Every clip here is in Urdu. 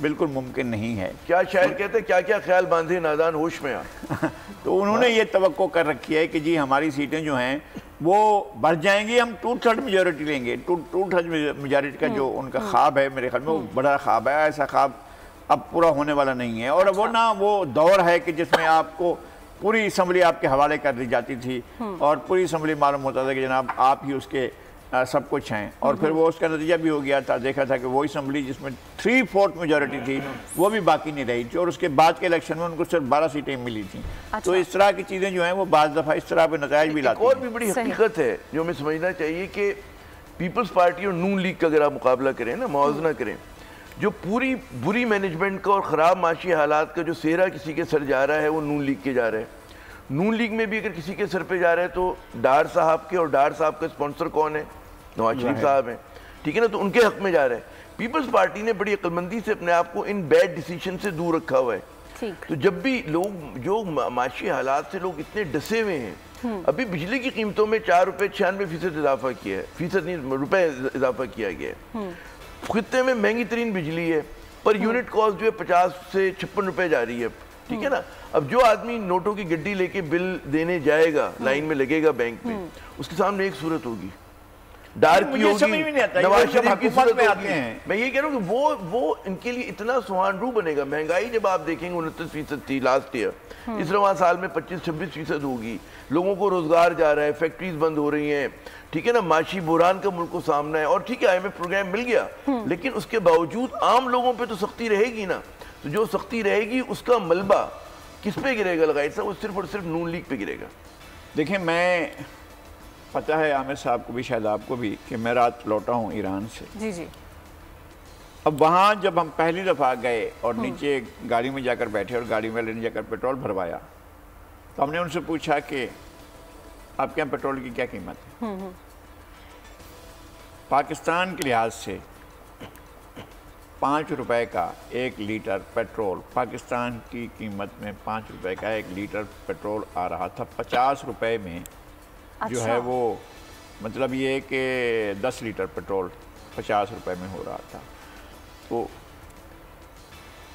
بالکل ممکن نہیں ہے. کیا شاعر کہتے ہیں, کیا کیا خیال باندھے نادان ہوش میں آ. تو انہوں نے یہ توقع کر رکھی ہے کہ جی ہماری سیٹیں جو ہیں وہ بڑھ جائیں گی, ہم 2/3 میجورٹی لیں گے. 2/3 میجورٹی کا جو ان کا خواب ہے میرے خیال میں وہ بڑا خواب ہے. ایسا خواب اب پورا ہونے والا نہیں ہے. اور وہ نا وہ دور ہے کہ جس میں آپ کو پوری اسمبلی آپ کے حوالے کر دی جاتی تھی اور پوری اسمبلی معلوم ہوتا تھا کہ جناب آپ ہی اس کے سب کچھ ہیں. اور پھر وہ اس کا نتیجہ بھی ہو گیا تھا, دیکھا تھا کہ وہ اسمبلی جس میں 3/4 میجورٹی تھی وہ بھی باقی نہیں رہی تھی, اور اس کے بعد کے الیکشن میں ان کو صرف 12 سیٹیں ملی تھیں. تو اس طرح کی چیزیں جو ہیں وہ بعض دفعہ اس طرح پہ نتائج بھی لاتی ہیں. اور بھی بڑی حقیقت ہے جو ہمیں سمجھنا چاہیے کہ پیپلز پارٹی اور نون لیگ کا اگر آپ مقابلہ کریں نا, موازنہ کریں, جو پوری بری مینجمنٹ کا اور خراب معاشی حالات کا جو سہرا کسی کے سر جا رہا ہے وہ نون لیگ کے جا رہا ہے. نون لیگ میں بھی اگر کسی کے سر پہ جا رہا ہے تو ڈار صاحب کے, اور ڈار صاحب کا اسپانسر کون ہے؟ نواز شریف صاحب ہیں, ٹھیک ہے نا, تو ان کے حق میں جا رہا ہے. پیپلز پارٹی نے بڑی عقلمندی سے اپنے آپ کو ان بیڈ ڈیسیشن سے دور رکھا ہوا ہے. تو جب بھی لوگ جو معاشی حالات سے لوگ اتنے ڈسے ہوئے ہیں, ابھی بجلی کی قیمتوں میں 4 روپے 96% اضافہ کیا ہے, فیصد نہیں روپے اضافہ کیا گیا ہے. خطے میں مہنگی ترین بجلی ہے, پر یونٹ کاسٹ جو ہے 50 سے 56 روپے جا رہی ہے, ٹھیک ہے نا. اب جو آدمی نوٹوں کی گڈی لے کے بل دینے جائے گا, لائن میں لگے گا بینک میں, اس کے سامنے ایک صورت ہوگی, ڈار کی ہوگی, نواز شریف کی صورت ہوگی. میں یہ کہہ رہا ہوں کہ وہ ان کے لیے اتنا سہان رو بنے گا. مہنگائی جب آپ دیکھیں گے 29% تھی لاسٹ ایئر, اس رواں سال میں 25-26% ہوگی. لوگوں کو روزگار جا رہا ہے, فیکٹریز بند ہو رہی ہیں, ٹھیک ہے نا, معاشی بحران کا ملک کو سامنا ہے. اور ٹھیک ہے IMF پروگرام مل گیا, لیکن اس کے باوجود عام لوگوں پہ تو سختی رہے گی نا. تو جو سختی رہے گی اس کا ملبہ کس پہ گرے گا لگائی صاحب؟ وہ صرف اور صرف نون لیگ پہ گرے گا. دیکھیں, میں پتہ ہے عامر صاحب کو بھی, شاید آپ کو بھی, کہ میں رات لوٹا ہوں ایران سے. جی جی. اب وہاں جب ہم پہلی دفعہ گئے اور نیچے گاڑی میں جا کر بیٹھے اور گاڑی والے نے جا کر پیٹرول بھروایا, تو ہم نے ان سے پوچھا کہ آپ کے یہاں پیٹرول کی کیا قیمت ہے؟ پاکستان کے لحاظ سے 5 روپے کا 1 لیٹر پیٹرول, پاکستان کی قیمت میں 5 روپے کا 1 لیٹر پیٹرول آ رہا تھا. 50 روپے میں جو ہے وہ مطلب یہ کہ 10 لیٹر پیٹرول 50 روپے میں ہو رہا تھا.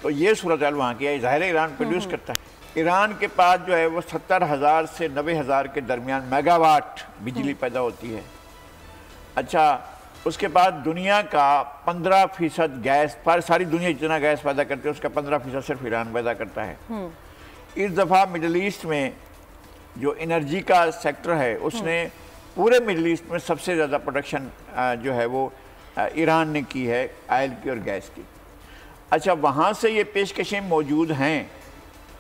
تو یہ صورتحال وہاں کی ہے. ظاہر ایران پروڈیوس کرتا ہے. ایران کے پاس جو ہے وہ 70,000 سے 90,000 کے درمیان میگا واٹ بجلی پیدا ہوتی ہے. اچھا, اس کے بعد دنیا کا 15% گیس, پر ساری دنیا جتنا گیس پیدا کرتی ہے اس کا 15% صرف ایران پیدا کرتا ہے. اس دفعہ مڈل ایسٹ میں جو انرجی کا سیکٹر ہے اس نے پورے مڈل ایسٹ میں سب سے زیادہ پروڈکشن جو ہے وہ ایران نے کی ہے آئل کی اور گیس کی. اچھا, وہاں سے یہ پیشکشیں موجود ہیں.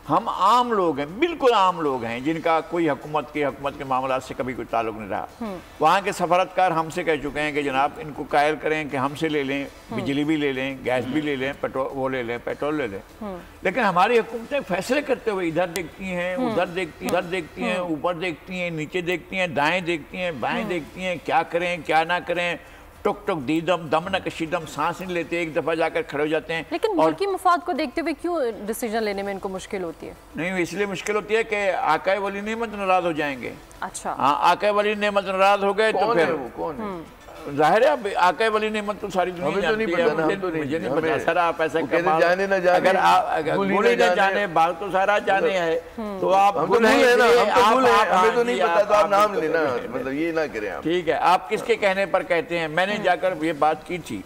ہم عام لوگ ہیں, بالکل عام لوگ ہیں, جن کا کوئی حکومت کے معاملات سے کبھی کوئی تعلق نہیں رہا. وہاں کے سفارتکار ہم سے کہہ چکے ہیں کہ جناب ان کو قائل کریں کہ ہم سے لے لیں, بجلی بھی لے لیں, گیس بھی لے لیں, پیٹرول لے لیں. لیکن ہماری حکومتیں فیصلے کرتے ہوئے ادھر دیکھتی ہیں, ادھر دیکھتی ہیں, اوپر دیکھتی ہیں, نیچے دیکھتی ہیں, دائیں دیکھتی ہیں, بائیں دیکھتی ہیں, کیا کریں کیا نہ کریں. ٹک ٹک دیدم, دم نہ کشیدم, سانس نہیں لیتے, ایک دفعہ جا کر کھڑے ہو جاتے ہیں. لیکن ملکی مفاد کو دیکھتے ہوئے کیوں ڈیسیجن لینے میں ان کو مشکل ہوتی ہے؟ نہیں, اس لیے مشکل ہوتی ہے کہ آقائے ولی نعمت ناراض ہو جائیں گے. اچھا, ہاں, آقائے ولی نعمت ناراض ہو گئے تو پھر کون ہے؟ ظاہر ہے اب آقائے ولی نعمت تو ساری دنیا جانتی ہے. مجھے نہیں پتا سر, آپ ایسا اگر گولی نہ جانے بات تو سارا جانے ہے تو آپ گل ہیں نا, ہمیں تو نہیں پتا, تو آپ نام لینا, مطلب یہ نہ کریں آپ. ٹھیک ہے, آپ کس کے کہنے پر کہتے ہیں؟ میں نے جا کر یہ بات کی تھی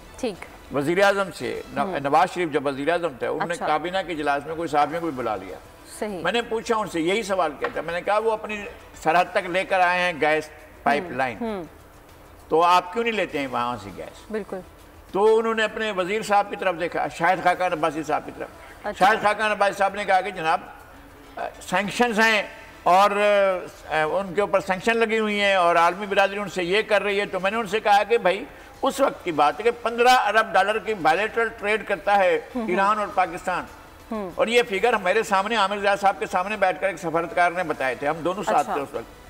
وزیر اعظم سے. نواز شریف جب وزیر اعظم تھے انہوں نے کابینہ کے اجلاس میں کوئی صحافیوں کو بھی بلا لیا. میں نے پوچھا ان سے, یہی سوال کیا تھا, میں نے کہا وہ اپنی سرحد تک لے کر آئے ہیں گیس پائپ لائن, تو آپ کیوں نہیں لیتے ہیں وہاں سے گیس؟ بالکل. تو انہوں نے اپنے وزیر صاحب کی طرف دیکھا, شاہد خاقان عباسی صاحب کی طرف. شاہد خاقان عباسی صاحب نے کہا کہ جناب سینکشنز ہیں اور ان کے اوپر سینکشن لگی ہوئی ہیں اور عالمی برادری ان سے یہ کر رہی ہے. تو میں نے ان سے کہا کہ بھائی اس وقت کی بات ہے کہ $15 ارب کی بائلیٹرل ٹریڈ کرتا ہے ایران اور پاکستان, اور یہ فگر ہمارے سامنے عامر ریاض صاحب کے سامنے بیٹھ کر ایک سفارتکار نے بتائے تھے, ہم دونوں ساتھ تھے اس وقت.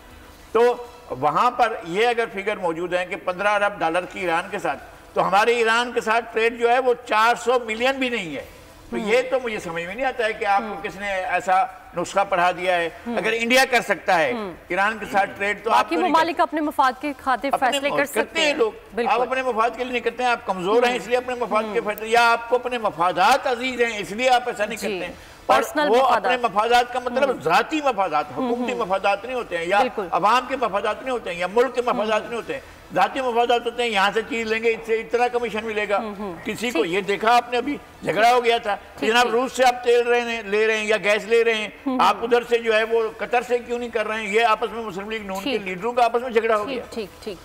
تو وہاں پر یہ اگر فگر موجود ہیں کہ $15 ارب کی ایران کے ساتھ, تو ہمارے ایران کے ساتھ ٹریڈ جو ہے وہ 400 ملین بھی نہیں ہے. تو یہ تو مجھے سمجھ میں نہیں آتا ہے کہ آپ کو کس نے ایسا نسخہ پڑھا دیا ہے. اگر انڈیا کر سکتا ہے ایران کے ساتھ ٹریڈ تو آپ باقی ممالک اپنے مفاد کے خاطر فیصلے کر سکتے ہیں. لوگ آپ اپنے مفاد کے لیے نہیں کرتے ہیں, آپ کمزور ہیں اس لیے اپنے مفاد کے فیصلے, یا آپ کو اپنے مفادات عزیز ہیں اس لیے آپ ایسا نہیں کرتے ہیں. اور وہ اپنے مفادات کا مطلب ذاتی مفادات, حکومتی مفادات نہیں ہوتے ہیں, یا عوام کے مفادات نہیں ہوتے ہیں, یا ملک کے مفادات نہیں ہوتے ہیں, ذاتی مفادات ہوتے ہیں. یہاں سے چیز لیں گے, اس سے اتنا کمیشن ملے گا. کسی کو یہ دیکھا آپ نے ابھی جھگڑا ہو گیا تھا, جناب روس سے آپ تیل لے رہے ہیں یا گیس لے رہے ہیں, آپ ادھر سے جو ہے وہ قطر سے کیوں نہیں کر رہے ہیں. یہ آپس میں مسلم لیگ نون کے لیڈروں کا آپس میں جھگڑا ہو گیا. ٹھیک ٹھیک.